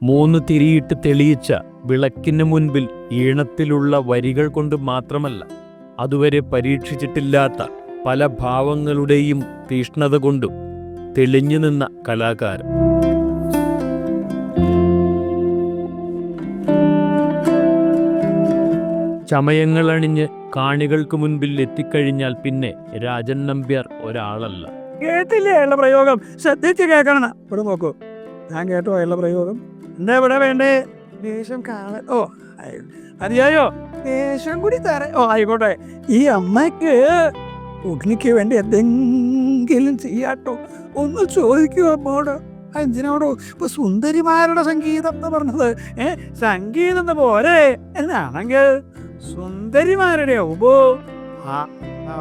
3 തിരിയിട്ട് തെളിയിച്ച വിളക്കിന് മുൻപിൽ ഈണത്തിലുള്ള വരികൾ കൊണ്ട് മാത്രമല്ല, അതുവരെ പരീക്ഷിച്ചിട്ടില്ലാത്ത പല ഭാവങ്ങളുടെയും തീഷ്ണത കൊണ്ടും തെളിഞ്ഞു നിന്ന കലാകാരൻ. ചമയങ്ങളണിഞ്ഞ് കാണികൾക്ക് മുൻപിൽ എത്തിക്കഴിഞ്ഞാൽ പിന്നെ രാജൻ നമ്പ്യാർ ഒരാളല്ല. കേട്ടില്ലേ ഉള്ള പ്രയോഗം? ശ്രദ്ധിച്ച് കേൾക്കണം. ഇവിടെ നോക്കൂ, ഞാൻ കേട്ടോ ഉള്ള പ്രയോഗം. എന്താ ഇവിടെ വേണ്ടേ? ദേശം കാണാൻ. ഓ മതിയായോ? ദേശം കൂടി തരാം. ഓ ആയിക്കോട്ടെ. ഈ അമ്മയ്ക്ക് ഉണ്ണിക്ക് വേണ്ടി എന്തെങ്കിലും ചെയ്യാട്ടോ, ഒന്ന് ചോദിക്കൂ അമ്മോട്. എന്തിനോടോ ഇപ്പൊ സുന്ദരിമാരുടെ സംഗീതം എന്ന് പറഞ്ഞത്? സംഗീതം പോരെ എന്നാണെങ്കിൽ സുന്ദരിമാരുടെ ഉപോ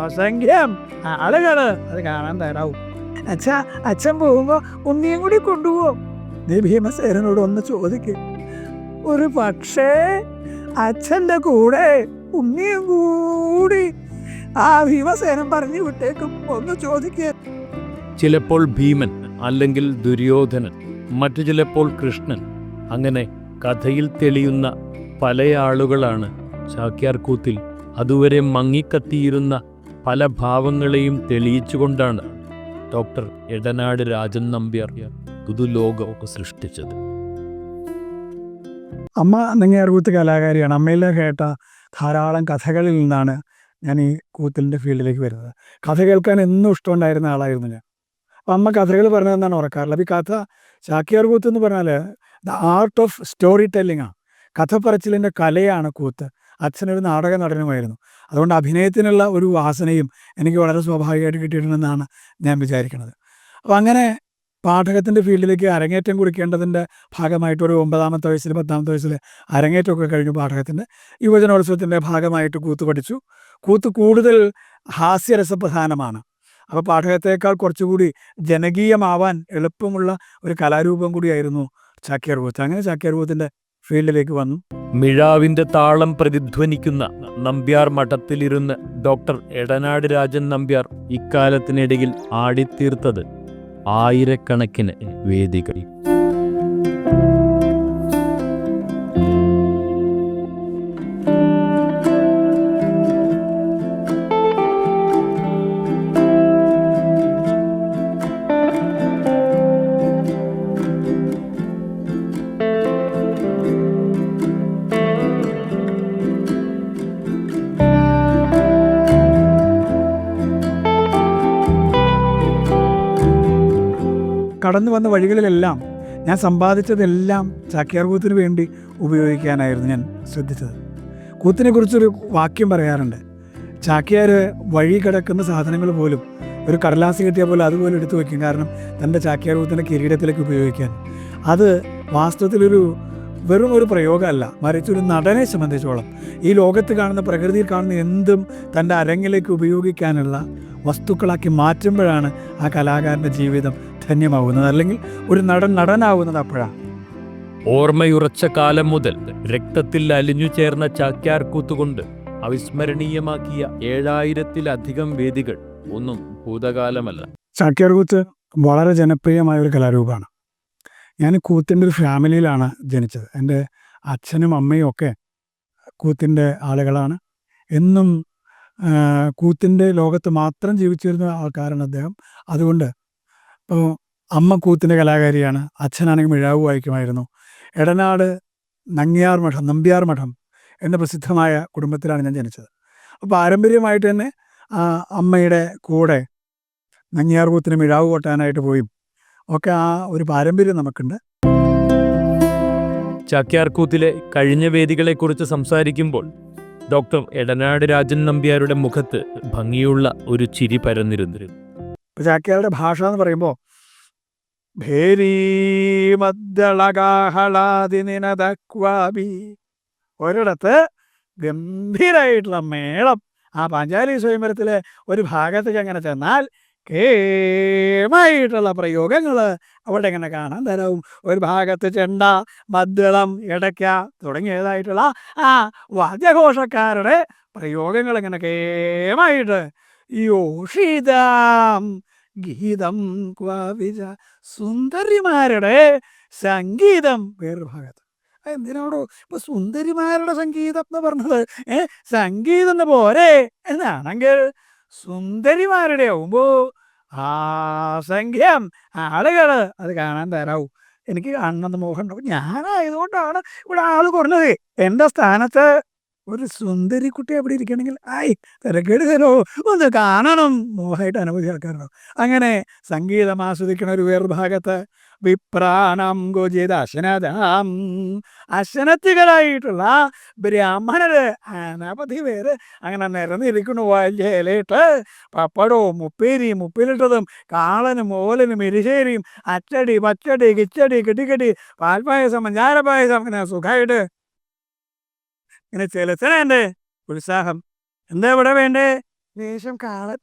അസംഖ്യം ആളുകള് അത് കാണാൻ തരാവും. അച്ഛൻ പോകുമ്പോ ഉണ്ണിയും കൂടി കൊണ്ടുപോകും. നീ ഭീമസേനോട് ഒന്ന് ചോദിക്കും. ഒരു പക്ഷേ അച്ഛൻ്റെ കൂടെ ഉണ്ണിയും കൂടി ആ ഭീമസേനൻ പറഞ്ഞു വിട്ടേക്കും. ഒന്ന് ചോദിക്കുക. ചിലപ്പോൾ ഭീമൻ, അല്ലെങ്കിൽ ദുര്യോധനൻ, മറ്റു ചിലപ്പോൾ കൃഷ്ണൻ. അങ്ങനെ കഥയിൽ തെളിയുന്ന പല ആളുകളാണ് ചാക്യാർകൂത്തിൽ. അതുവരെ മങ്ങിക്കത്തിയിരുന്ന പല ഭാവങ്ങളെയും തെളിയിച്ചുകൊണ്ടാണ് ഡോക്ടർ എടനാട് രാജൻ നമ്പ്യാർ പുതുലോകമൊക്കെ സൃഷ്ടിച്ചത്. അമ്മ നെങ്ങിയാർകൂത്ത് കലാകാരിയാണ്. അമ്മയിലെ കേട്ട ധാരാളം കഥകളിൽ നിന്നാണ് ഞാൻ ഈ കൂത്തിൻ്റെ ഫീൽഡിലേക്ക് വരുന്നത്. കഥ കേൾക്കാൻ എന്നും ഇഷ്ടമുണ്ടായിരുന്ന ആളായിരുന്നു ഞാൻ. അപ്പം അമ്മ കഥകൾ പറഞ്ഞതെന്നാണ് ഉറക്കാറുള്ളത്. അപ്പോൾ ഈ കഥ ചാക്യാർകൂത്ത് എന്ന് പറഞ്ഞാൽ ദ ആർട്ട് ഓഫ് സ്റ്റോറി ടെല്ലിങ്ങാണ്. കഥ പറച്ചിലിൻ്റെ കലയാണ് കൂത്ത്. അച്ഛനൊരു നാടക നടനുമായിരുന്നു. അതുകൊണ്ട് അഭിനയത്തിനുള്ള ഒരു വാസനയും എനിക്ക് വളരെ സ്വാഭാവികമായിട്ട് കിട്ടിയിട്ടുണ്ടെന്നാണ് ഞാൻ വിചാരിക്കുന്നത്. അപ്പോൾ അങ്ങനെ പാഠകത്തിൻ്റെ ഫീൽഡിലേക്ക് അരങ്ങേറ്റം കുറിക്കേണ്ടതിൻ്റെ ഭാഗമായിട്ട് ഒരു 9ാമത്തെ വയസ്സിൽ 10ാമത്തെ വയസ്സിൽ അരങ്ങേറ്റമൊക്കെ കഴിഞ്ഞു. പാഠകത്തിൻ്റെ യുവജനോത്സവത്തിൻ്റെ ഭാഗമായിട്ട് കൂത്ത് പഠിച്ചു. കൂത്ത് കൂടുതൽ ഹാസ്യരസപ്രധാനമാണ്. അപ്പോൾ പാഠകത്തേക്കാൾ കുറച്ചുകൂടി ജനകീയമാവാൻ എളുപ്പമുള്ള ഒരു കലാരൂപം കൂടിയായിരുന്നു ചാക്യാർകൂത്ത്. അങ്ങനെ ചാക്യാർകൂത്തിൻ്റെ ഫീൽഡിലേക്ക് വന്നു. മിഴാവിൻ്റെ താളം പ്രതിധ്വനിക്കുന്ന നമ്പ്യാർ മഠത്തിലിരുന്ന് ഡോക്ടർ എടനാട് രാജൻ നമ്പ്യാർ ഇക്കാലത്തിനിടയിൽ ആടിത്തീർത്തത് ആയിരക്കണക്കിന് വേദികൾ. കടന്നു വന്ന വഴികളിലെല്ലാം ഞാൻ സമ്പാദിച്ചതെല്ലാം ചാക്യാർകൂത്തിന് വേണ്ടി ഉപയോഗിക്കാനായിരുന്നു ഞാൻ ശ്രദ്ധിച്ചത്. കൂത്തിനെക്കുറിച്ചൊരു വാക്യം പറയാറുണ്ട്. ചാക്യാർ വഴി കിടക്കുന്ന സാധനങ്ങൾ പോലും ഒരു കടലാസ് കിട്ടിയ പോലെ അതുപോലെ എടുത്തു വയ്ക്കും. കാരണം തൻ്റെ ചാക്യാർകൂത്തിൻ്റെ കിരീടത്തിലേക്ക് ഉപയോഗിക്കാൻ. അത് വാസ്തവത്തിലൊരു വെറും ഒരു പ്രയോഗമല്ല, മറിച്ച് ഒരു നടനെ സംബന്ധിച്ചോളം ഈ ലോകത്ത് കാണുന്ന, പ്രകൃതിയിൽ കാണുന്ന എന്തും തൻ്റെ അരങ്ങിലേക്ക് ഉപയോഗിക്കാനുള്ള വസ്തുക്കളാക്കി മാറ്റുമ്പോഴാണ് ആ കലാകാരൻ്റെ ജീവിതം ധന്യമാവുന്നത്, അല്ലെങ്കിൽ ഒരു നടനാവുന്നത് അപ്പോഴാണ്. ഓർമ്മയുറച്ച കാലം മുതൽ രക്തത്തിൽ അലിഞ്ഞു ചേർന്ന ചാക്യാർകൂത്തുകൊണ്ട് അവിസ്മരണീയമാക്കിയ 7000-ത്തിലധികം വേദികൾ ഒന്നും ഭൂതകാലമല്ല. ചാക്യാർകൂത്ത് വളരെ ജനപ്രിയമായ ഒരു കലാരൂപമാണ്. ഞാൻ കൂത്തിൻ്റെ ഒരു ഫാമിലിയിലാണ് ജനിച്ചത്. എൻ്റെ അച്ഛനും അമ്മയും ഒക്കെ കൂത്തിൻ്റെ ആളുകളാണ്. എന്നും കൂത്തിൻ്റെ ലോകത്ത് മാത്രം ജീവിച്ചിരുന്ന ആൾക്കാരാണ് അദ്ദേഹം. അതുകൊണ്ട് ഇപ്പോൾ അമ്മ കൂത്തിൻ്റെ കലാകാരിയാണ്, അച്ഛനാണെങ്കിൽ മിഴാവ് വായിക്കുമായിരുന്നു. എടനാട് നമ്പ്യാർ മഠം എന്ന പ്രസിദ്ധമായ കുടുംബത്തിലാണ് ഞാൻ ജനിച്ചത്. അപ്പോൾ പാരമ്പര്യമായിട്ട് തന്നെ അമ്മയുടെ കൂടെ നങ്ങിയാർകൂത്തിന് മിഴാവ് കൊട്ടാനായിട്ട് പോയി ഒക്കെ ആ ഒരു പാരമ്പര്യം നമുക്കുണ്ട്. ചാക്യാർകൂത്തിലെ കഴിഞ്ഞ വേദികളെക്കുറിച്ച് സംസാരിക്കുമ്പോൾ ഡോക്ടർ എടനാട് രാജൻ നമ്പ്യാരുടെ മുഖത്ത് ഭംഗിയുള്ള ഒരു ചിരി പരന്നിരുന്നിരുന്നു. ഇപ്പോൾ ചാക്യാരുടെ ഭാഷ എന്ന് പറയുമ്പോൾ ഒരിടത്ത് ഗംഭീരമായിട്ടുള്ള മേളം. ആ പാഞ്ചാലി സ്വയംവരത്തിലെ ഒരു ഭാഗത്തേക്ക് അങ്ങനെ ചെന്നാൽ കേമായിട്ടുള്ള പ്രയോഗങ്ങൾ അവിടെ എങ്ങനെ കാണാൻ തരാവും. ഒരു ഭാഗത്ത് ചെണ്ട, മദ്ദളം, ഇടയ്ക്ക തുടങ്ങിയതായിട്ടുള്ള ആ വാദ്യഘോഷക്കാരുടെ പ്രയോഗങ്ങൾ എങ്ങനെ കേമായിട്ട് യോഷിതാം ഗീതം ക്വാവിജ, സുന്ദരിമാരുടെ സംഗീതം വേറൊരു ഭാഗത്ത്. എന്തിനാണോ ഇപ്പൊ സുന്ദരിമാരുടെ സംഗീതം എന്ന് പറഞ്ഞത്? സംഗീതം എന്ന് പോരെ എന്നാണെങ്കിൽ സുന്ദരിമാരുടെ ആവുമ്പോ ആ സംഖ്യം ആളുകൾ അത് കാണാൻ തരാവൂ. എനിക്ക് കാണണമെന്ന് മോഹമുണ്ടാവും. ഞാനായതുകൊണ്ടാണ് ഇവിടെ ആള് കുറഞ്ഞത്. എൻ്റെ സ്ഥാനത്ത് ഒരു സുന്ദരി കുട്ടി എവിടെ ഇരിക്കണമെങ്കിൽ തിരക്കേട് തരോ, ഒന്ന് കാണണം മോഹമായിട്ട് അനവധി ആൾക്കാരുണ്ടാവും. അങ്ങനെ സംഗീതം ആസ്വദിക്കണ ഒരു വേറൊരു ഭാഗത്ത് വിപ്രാണം ഗോചിത അശനതാം, അശനത്തികളായിട്ടുള്ള ബ്രാഹ്മണര് അനവധി പേര് അങ്ങനെ നിരന്നിരിക്കണു. വലിയിട്ട് പപ്പടവും ഉപ്പേരിയും ഉപ്പിലിട്ടതും കാളനും ഓലനും എരിശ്ശേരിയും അച്ചടി പച്ചടി കിച്ചടി കിട്ടിക്കടി പാൽപ്പായസം പഞ്ചാരപ്പായസം അങ്ങനെ സുഖമായിട്ട് ഇങ്ങനെ ചെലുത്തണേൻ്റെ ഉത്സാഹം. എന്താ ഇവിടെ വേണ്ടേ? ലേശം കാളൻ.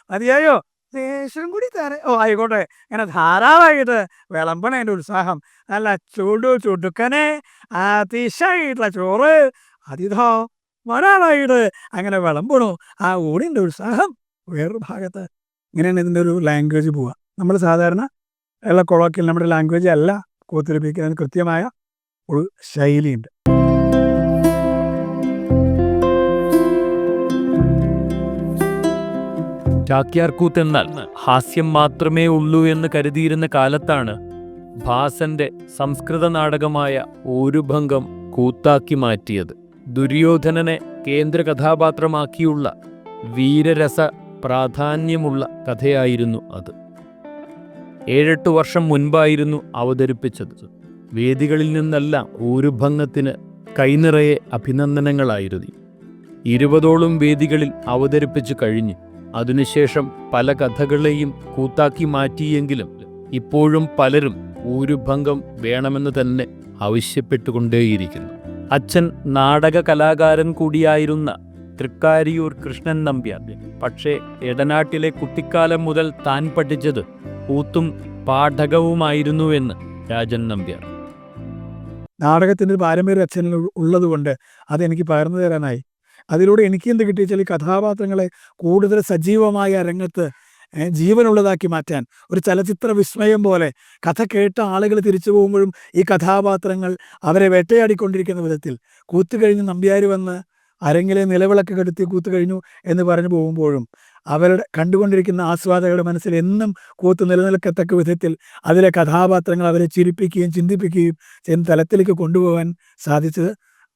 മതിയായോ? ലേശം കൂടി തരാം. ആയിക്കോട്ടെ. ഇങ്ങനെ ധാരാളമായിട്ട് വിളമ്പണേൻ്റെ ഉത്സാഹം. നല്ല ചുടുക്കനെ അതിശായിട്ടുള്ള ചോറ് അതിഥോ ഒരാളായിട്ട് അങ്ങനെ വിളമ്പണു. ആ ഊണിൻ്റെ ഉത്സാഹം വേറൊരു ഭാഗത്ത്. ഇങ്ങനെയാണ് ഇതിൻ്റെ ഒരു ലാംഗ്വേജ് പോവുക. നമ്മൾ സാധാരണ ഉള്ള കൊളോക്കിൽ നമ്മുടെ ലാംഗ്വേജ് അല്ല കൂത്തിരിപ്പിക്കുന്നതിന് കൃത്യമായ ഒരു ശൈലിയുണ്ട്. ചാക്യാർകൂത്ത് എന്നാൽ ഹാസ്യം മാത്രമേ ഉള്ളൂ എന്ന് കരുതിയിരുന്ന കാലത്താണ് ഭാസന്റെ സംസ്കൃത നാടകമായ ഊരുഭംഗം കൂത്താക്കി മാറ്റിയത്. ദുര്യോധനനെ കേന്ദ്ര കഥാപാത്രമാക്കിയുള്ള വീരരസ പ്രാധാന്യമുള്ള കഥയായിരുന്നു അത്. 7-8 വർഷം മുൻപായിരുന്നു അവതരിപ്പിച്ചത്. വേദികളിൽ നിന്നെല്ലാം ഊരുഭംഗത്തിന് കൈനിറയെ അഭിനന്ദനങ്ങളായിരുന്നു. 20ഓളം വേദികളിൽ അവതരിപ്പിച്ചു കഴിഞ്ഞു. അതിനുശേഷം പല കഥകളെയും കൂത്താക്കി മാറ്റിയെങ്കിലും ഇപ്പോഴും പലരും ഊരുഭംഗം വേണമെന്ന് തന്നെ ആവശ്യപ്പെട്ടുകൊണ്ടേയിരിക്കുന്നു. അച്ഛൻ നാടക കലാകാരൻ കൂടിയായിരുന്ന തൃക്കാരിയൂർ കൃഷ്ണൻ നമ്പ്യാർ പക്ഷേ എടനാട്ടിലെ കുട്ടിക്കാലം മുതൽ താൻ പഠിച്ചത് കൂത്തും പാഠകവുമായിരുന്നുവെന്ന് രാജൻ നമ്പ്യാർ. നാടകത്തിൻ്റെ ഒരു പാരമ്പര്യം അച്ഛനിൽ ഉള്ളതുകൊണ്ട് അതെനിക്ക് പകർന്നു തരാനായി. അതിലൂടെ എനിക്ക് എന്ത് കിട്ടിയെച്ചാൽ ഈ കഥാപാത്രങ്ങളെ കൂടുതൽ സജീവമായ രംഗത്ത് ജീവനുള്ളതാക്കി മാറ്റാൻ ഒരു ചലച്ചിത്ര വിസ്മയം പോലെ കഥ കേട്ട ആളുകൾ തിരിച്ചു പോകുമ്പോഴും ഈ കഥാപാത്രങ്ങൾ അവരെ വേട്ടയാടിക്കൊണ്ടിരിക്കുന്ന വിധത്തിൽ കൂത്ത് കഴിഞ്ഞ് നമ്പ്യാർ വന്ന് അരങ്ങിലെ നിലവിളക്ക് കെടുത്തി കൂത്ത് കഴിഞ്ഞു എന്ന് പറഞ്ഞു പോകുമ്പോഴും അവരുടെ കണ്ടുകൊണ്ടിരിക്കുന്ന ആസ്വാദകരുടെ മനസ്സിൽ എന്നും കൂത്ത് നിലനിൽക്കത്തക്ക വിധത്തിൽ അതിലെ കഥാപാത്രങ്ങൾ അവരെ ചിരിപ്പിക്കുകയും ചിന്തിപ്പിക്കുകയും ചെയ്യുന്ന തലത്തിലേക്ക് കൊണ്ടുപോകാൻ സാധിച്ചത്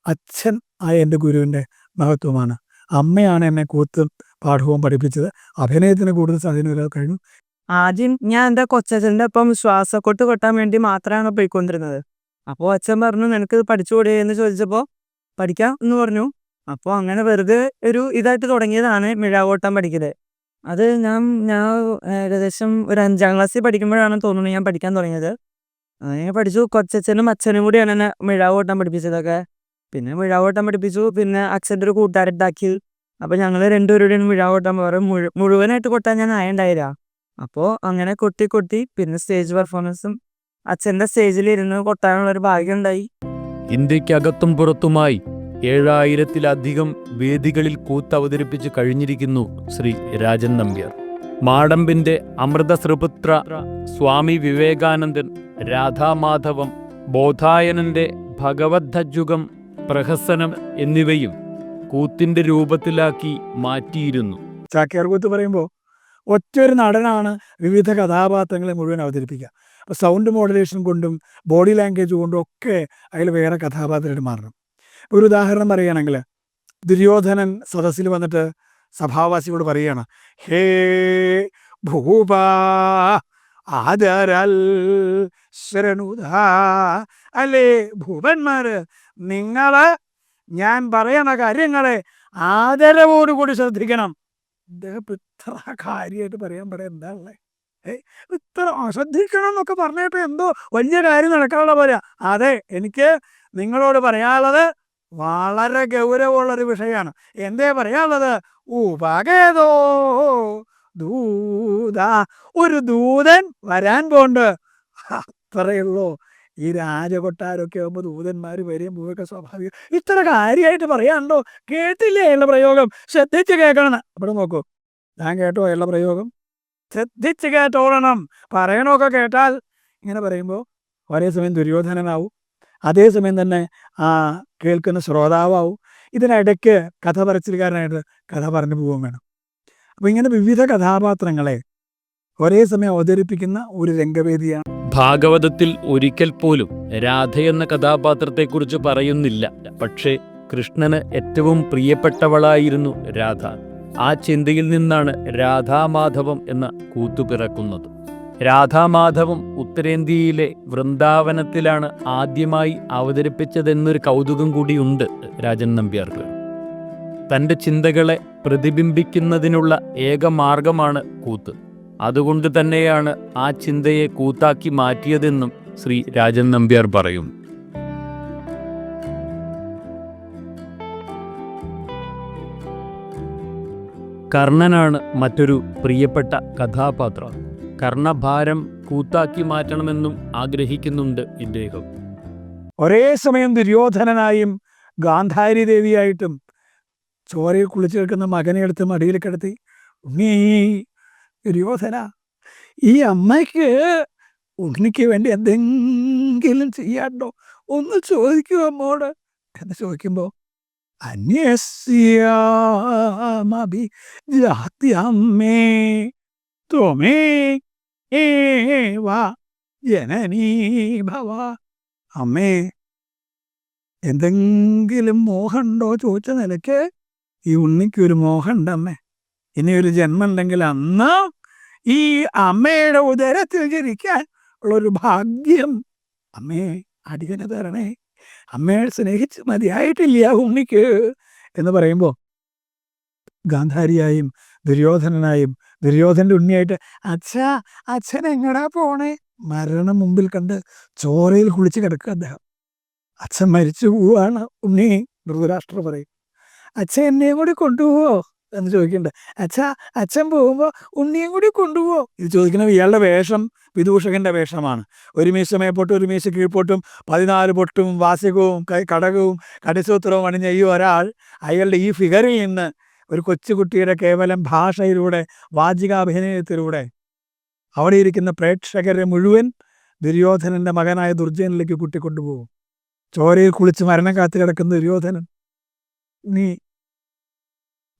അച്ഛൻ ആയ എൻ്റെ ഗുരുവിൻ്റെ മഹത്വമാണ്. അമ്മയാണ് എന്നെ കൂത്തും പാഠവും പഠിപ്പിച്ചത്. അഭിനയത്തിന് കൂടുതൽ സാധനം കഴിഞ്ഞു. ആദ്യം ഞാൻ എൻ്റെ കൊച്ചച്ഛൻ്റെ ഒപ്പം ശ്വാസക്കൊട്ട് കൊട്ടാൻ വേണ്ടി മാത്രമാണ് പോയിക്കൊണ്ടിരുന്നത്. അപ്പോൾ അച്ഛൻ പറഞ്ഞു, നിനക്ക് പഠിച്ചുകൂടെ എന്ന് ചോദിച്ചപ്പോൾ പഠിക്കാം എന്ന് പറഞ്ഞു. അപ്പോൾ അങ്ങനെ വെറുതെ ഒരു ഇതായിട്ട് തുടങ്ങിയതാണ് മിഴാവോട്ടം പഠിക്കല്. അത് ഞാൻ ഏകദേശം ഒരു 5ാം ക്ലാസ്സിൽ പഠിക്കുമ്പോഴാണ് തോന്നുന്നു ഞാൻ പഠിക്കാൻ തുടങ്ങിയത്. അങ്ങനെ പഠിച്ചു. കൊച്ചച്ഛനും അച്ഛനും കൂടിയാണ് എന്നെ മിഴാവോട്ടം പഠിപ്പിച്ചതൊക്കെ. പിന്നെ മിഴാവോട്ടം പഠിപ്പിച്ചു. പിന്നെ അച്ഛൻ്റെ ഒരു കൂട്ടുകാരുണ്ടാക്കി. അപ്പോൾ ഞങ്ങൾ രണ്ടുപേരുടെയും മിഴാവോട്ടം മുഴുവനായിട്ട് കൊട്ടാൻ ഞാൻ ആയണ്ടായില്ല. അപ്പോൾ അങ്ങനെ കൊട്ടി പിന്നെ സ്റ്റേജ് പെർഫോമൻസും അച്ഛൻ്റെ സ്റ്റേജിലിരുന്ന് കൊട്ടാനുള്ളൊരു ഭാഗ്യം ഉണ്ടായി. ഇന്ത്യക്കകത്തും പുറത്തുമായി 7000-ത്തിലധികം വേദികളിൽ കൂത്ത് അവതരിപ്പിച്ച് കഴിഞ്ഞിരിക്കുന്നു ശ്രീ രാജൻ നമ്പ്യാർ. മാടമ്പിന്റെ അമൃതശ്രീപുത്ര, സ്വാമി വിവേകാനന്ദൻ, രാധാമാധവം, ബോധായനന്റെ ഭഗവദ്ധജുഗം, പ്രഹസനം എന്നിവയും കൂത്തിന്റെ രൂപത്തിലാക്കി മാറ്റിയിരുന്നു. ചാക്യാർകൂത്ത് പറയുമ്പോൾ ഒറ്റൊരു നടനാണ് വിവിധ കഥാപാത്രങ്ങളെ മുഴുവൻ അവതരിപ്പിക്കുക. അപ്പോൾ സൗണ്ട് മോഡുലേഷൻ കൊണ്ടും ബോഡി ലാംഗ്വേജ് കൊണ്ടും ഒക്കെ അതിൽ വേറെ കഥാപാത്രമായിട്ട് മാറണം. ഒരു ഉദാഹരണം പറയുകയാണെങ്കിൽ, ദുര്യോധനൻ സദസ്സിൽ വന്നിട്ട് സഭാവാസിയോട് പറയുകയാണ്, ഹേ ഭൂപ ആദരൽ ശരണുത. അല്ലേ ഭൂപന്മാര്, നിങ്ങള് ഞാൻ പറയണ കാര്യങ്ങളെ ആദരവോടുകൂടി ശ്രദ്ധിക്കണം. ഇദ്ദേഹം ഇത്ര കാര്യമായിട്ട് പറയാൻ എന്താ ഉള്ളത്? ഇത്ര ശ്രദ്ധിക്കണം എന്നൊക്കെ പറഞ്ഞിട്ട് എന്തോ വലിയ കാര്യം നടക്കാനുള്ള പോലെ. അതെ, എനിക്ക് നിങ്ങളോട് പറയാനുള്ളത് വളരെ ഗൗരവമുള്ളൊരു വിഷയമാണ്. എന്തേ പറയാനുള്ളത്? ഉപകേതോ ദൂത, ഒരു ദൂതൻ വരാൻ പോണ്ട്. അത്രയുള്ളൂ. ഈ രാജകൊട്ടാരമൊക്കെ ആകുമ്പോൾ ദൂതന്മാർ വരെയും പോവുകയൊക്കെ സ്വാഭാവികം. ഇത്ര കാര്യമായിട്ട് പറയാനുണ്ടോ? കേട്ടില്ലേ ഉള്ള പ്രയോഗം? ശ്രദ്ധിച്ച് കേൾക്കണം. അവിടെ നോക്കൂ, ഞാൻ കേട്ടോ ഉള്ള പ്രയോഗം? ശ്രദ്ധിച്ച് കേട്ടോളണം. പറയണമൊക്കെ കേട്ടാൽ ഇങ്ങനെ പറയുമ്പോൾ ഒരേ സമയം ദുര്യോധനനാവും, അതേസമയം തന്നെ കേൾക്കുന്ന ശ്രോതാവും. ഇതിനിടയ്ക്ക് കഥ പറച്ചിലുകാരനായിട്ട് കഥ പറഞ്ഞു പോവുകയും വേണം. അപ്പോൾ ഇങ്ങനെ വിവിധ കഥാപാത്രങ്ങളെ ഒരേ സമയം അവതരിപ്പിക്കുന്ന ഒരു രംഗവേദിയാണ്. ഭാഗവതത്തിൽ ഒരിക്കൽ പോലും രാധ എന്ന കഥാപാത്രത്തെക്കുറിച്ച് പറയുന്നില്ല. പക്ഷേ കൃഷ്ണന് ഏറ്റവും പ്രിയപ്പെട്ടവളായിരുന്നു രാധ. ആ ചിന്തയിൽ നിന്നാണ് രാധാമാധവം എന്ന കൂത്തു പിറക്കുന്നത്. രാധാമാധവം ഉത്തരേന്ത്യയിലെ വൃന്ദാവനത്തിലാണ് ആദ്യമായി അവതരിപ്പിച്ചതെന്നൊരു കൗതുകം കൂടിയുണ്ട് രാജൻ നമ്പ്യാർക്ക്. തൻ്റെ ചിന്തകളെ പ്രതിബിംബിക്കുന്നതിനുള്ള ഏക മാർഗമാണ് കൂത്ത്. അതുകൊണ്ട് തന്നെയാണ് ആ ചിന്തയെ കൂത്താക്കി മാറ്റിയതെന്നും ശ്രീ രാജൻ നമ്പ്യാർ പറയും. കർണനാണ് മറ്റൊരു പ്രിയപ്പെട്ട കഥാപാത്രം. കർണഭാരം കൂത്താക്കി മാറ്റണമെന്നും ആഗ്രഹിക്കുന്നുണ്ട് ഇദ്ദേഹം. ഒരേ സമയം ദുര്യോധനനായും ഗാന്ധാരി ദേവിയായിട്ടും ചോരയിൽ കുളിച്ചു കിടക്കുന്ന മകനെ എടുത്ത് മടിയിൽ കിടത്തി, ഉണ്ണീ ദുര്യോധന, ഈ അമ്മയ്ക്ക് ഉണ്ണിക്ക് വേണ്ടി എന്തെങ്കിലും ചെയ്യാണ്ടോ, ഒന്ന് ചോദിക്കൂ അമ്മോട് എന്ന് ചോദിക്കുമ്പോൾ അന്യസ്യാമഭി ജാത്യമ്മേ ത്വമേവ ജനനീ ഭവ. അമ്മേ, എന്തെങ്കിലും മോഹമുണ്ടോ ചോദിച്ച നിലയ്ക്ക് ഈ ഉണ്ണിക്കൊരു മോഹമുണ്ടമ്മേ. ഇനിയൊരു ജന്മം ഉണ്ടെങ്കിൽ അന്ന് ഈ അമ്മയുടെ ഉദരത്തിൽ ജനിക്കാൻ ഉള്ളൊരു ഭാഗ്യം അമ്മേ അടിയന് തരണേ. അമ്മയെ സ്നേഹിച്ച് മതിയായിട്ടില്ല ഉണ്ണിക്ക് എന്ന് പറയുമ്പോൾ ഗാന്ധാരിയായും ദുര്യോധനനായും ദുര്യോധനൻ്റെ ഉണ്ണിയായിട്ട് അച്ഛൻ എങ്ങടാ പോണേ, മരണം മുമ്പിൽ കണ്ട് ചോരയിൽ കുളിച്ച് കിടക്കുക അദ്ദേഹം. അച്ഛൻ മരിച്ചു പോവാണ് ഉണ്ണി. ധൃതരാഷ്ട്രർ പറയും, അച്ഛൻ എന്നെയും കൂടി കൊണ്ടുപോവോ എന്ന് ചോദിക്കണ്ടേ. അച്ഛൻ പോകുമ്പോൾ ഉണ്ണിയും കൂടി കൊണ്ടുപോവോ? ഇത് ചോദിക്കുന്നത് ഇയാളുടെ വേഷം വിദൂഷകന്റെ വേഷമാണ്. ഒരു മീശ മേപ്പോട്ടും ഒരു മീശ കീഴ്പോട്ടും 14 പൊട്ടും വാസികവും കടകവും കടിസൂത്രവും അണിഞ്ഞ ഈ ഒരാൾ അയാളുടെ ഈ ഫിഗറിൽ നിന്ന് ഒരു കൊച്ചുകുട്ടിയുടെ കേവലം ഭാഷയിലൂടെ വാചികാഭിനയത്തിലൂടെ അവിടെ ഇരിക്കുന്ന പ്രേക്ഷകരെ മുഴുവൻ ദുര്യോധനൻ്റെ മകനായ ദുർജയനിലേക്ക് കൂട്ടിക്കൊണ്ടുപോകും. ചോരയിൽ കുളിച്ച് മരണം കാത്തു കിടക്കുന്ന ദുര്യോധനൻ, നീ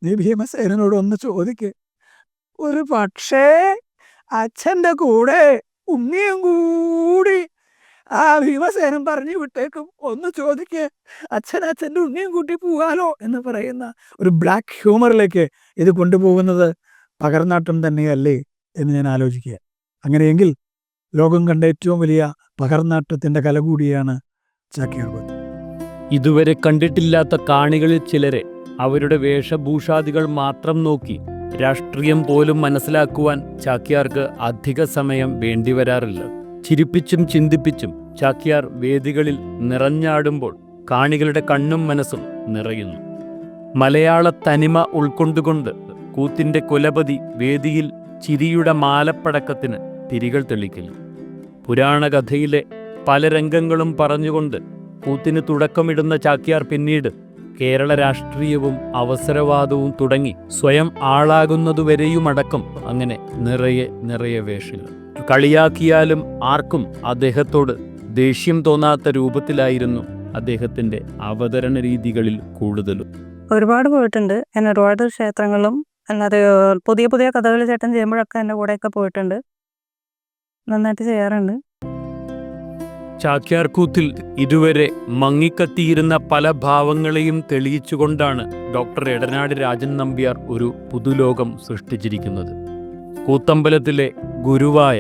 ഭീമസേനോട് ഒന്ന് ചോദിക്ക്, ഒരു പക്ഷേ അച്ഛൻ്റെ കൂടെ ഉണ്ണിയും കൂടി ആ ഭീമസേനൻ പറഞ്ഞു വിട്ടേക്കും, ഒന്ന് ചോദിക്ക്, അച്ഛൻ്റെ ഉണ്ണിയും കൂട്ടി പോകാലോ എന്ന് പറയുന്ന ഒരു ബ്ലാക്ക് ഹ്യൂമറിലേക്ക് ഇത് കൊണ്ടുപോകുന്നത് പകർന്നാട്ടം തന്നെയല്ലേ എന്ന് ഞാൻ ആലോചിക്കുക. അങ്ങനെയെങ്കിൽ ലോകം കണ്ട ഏറ്റവും വലിയ പകർന്നാട്ടത്തിൻ്റെ കല കൂടിയാണ് ചാക്യാർകൂത്ത്. ഇതുവരെ കണ്ടിട്ടില്ലാത്ത കാണികളിൽ ചിലരെ അവരുടെ വേഷഭൂഷാദികൾ മാത്രം നോക്കി രാഷ്ട്രീയം പോലും മനസ്സിലാക്കുവാൻ ചാക്യാർക്ക് അധിക സമയം വേണ്ടിവരാറില്ല. ചിരിപ്പിച്ചും ചിന്തിപ്പിച്ചും ചാക്യാർ വേദികളിൽ നിറഞ്ഞാടുമ്പോൾ കാണികളുടെ കണ്ണും മനസ്സും നിറയുന്നു. മലയാള തനിമ ഉൾക്കൊണ്ടുകൊണ്ട് കൂത്തിൻ്റെ കുലപതി വേദിയിൽ ചിരിയുടെ മാലപ്പടക്കത്തിന് തിരികൾ തെളിക്കുന്നു. പുരാണകഥയിലെ പല രംഗങ്ങളും പറഞ്ഞുകൊണ്ട് കൂത്തിന് തുടക്കമിടുന്ന ചാക്യാർ പിന്നീട് കേരള രാഷ്ട്രീയവും അവസരവാദവും തുടങ്ങി സ്വയം ആളാകുന്നതുവരെയുമടക്കം അങ്ങനെ നിറയെ വേഷങ്ങൾ. കളിയാക്കിയാലും ആർക്കും അദ്ദേഹത്തോട് ദേഷ്യം തോന്നാത്ത രൂപത്തിലായിരുന്നു അദ്ദേഹത്തിൻ്റെ അവതരണ രീതികളിൽ കൂടുതലും. ഒരുപാട് പോയിട്ടുണ്ട്. ഞാൻ ഒരുപാട് ക്ഷേത്രങ്ങളിലും അല്ലാതെ പുതിയ പുതിയ കഥകളി ചേട്ടൻ ചെയ്യുമ്പോഴൊക്കെ എൻ്റെ കൂടെയൊക്കെ പോയിട്ടുണ്ട്. നന്നായിട്ട് ചെയ്യാറുണ്ട്. ചാക്യാർകൂത്തിൽ ഇതുവരെ മങ്ങിക്കത്തിയിരുന്ന പല ഭാവങ്ങളെയും തെളിയിച്ചുകൊണ്ടാണ് ഡോക്ടർ എടനാട് രാജൻ നമ്പ്യാർ ഒരു പുതുലോകം സൃഷ്ടിച്ചിരിക്കുന്നത്. കൂത്തമ്പലത്തിലെ ഗുരുവായ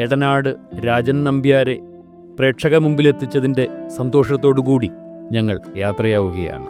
എടനാട് രാജൻ നമ്പ്യാരെ പ്രേക്ഷക മുമ്പിലെത്തിച്ചതിൻ്റെ സന്തോഷത്തോടു കൂടി ഞങ്ങൾ യാത്രയാവുകയാണ്.